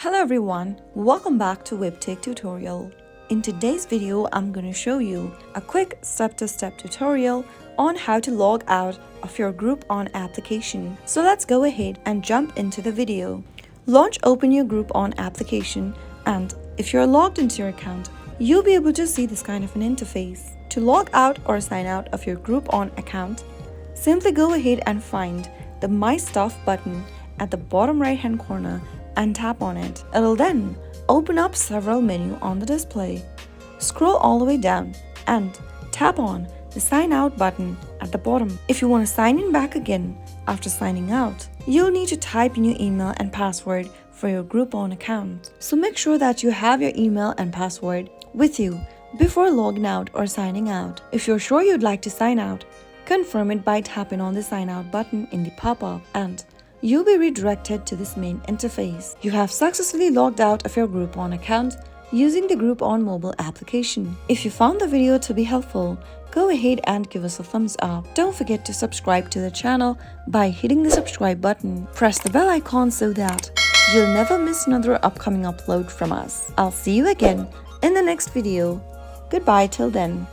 Hello everyone, welcome back to Webtech Tutorial. In today's video, I'm going to show you a quick step-to-step tutorial on how to log out of your Groupon application. So let's go ahead and jump into the video. Open your Groupon application, and if you're logged into your account, you'll be able to see this kind of an interface. To log out or sign out of your Groupon account, simply go ahead and find the My Stuff button at the bottom right hand corner and tap on it. It'll then open up several menus on the display. Scroll all the way down and tap on the sign out button at the bottom. If you want to sign in back again after signing out, you'll need to type in your email and password for your Groupon account. So make sure that you have your email and password with you before logging out or signing out. If you're sure you'd like to sign out, confirm it by tapping on the sign out button in the pop-up, and you'll be redirected to this main interface. You have successfully logged out of your Groupon account using the Groupon mobile application. If you found the video to be helpful, go ahead and give us a thumbs up. Don't forget to subscribe to the channel by hitting the subscribe button. Press the bell icon so that you'll never miss another upcoming upload from us. I'll see you again in the next video. Goodbye till then.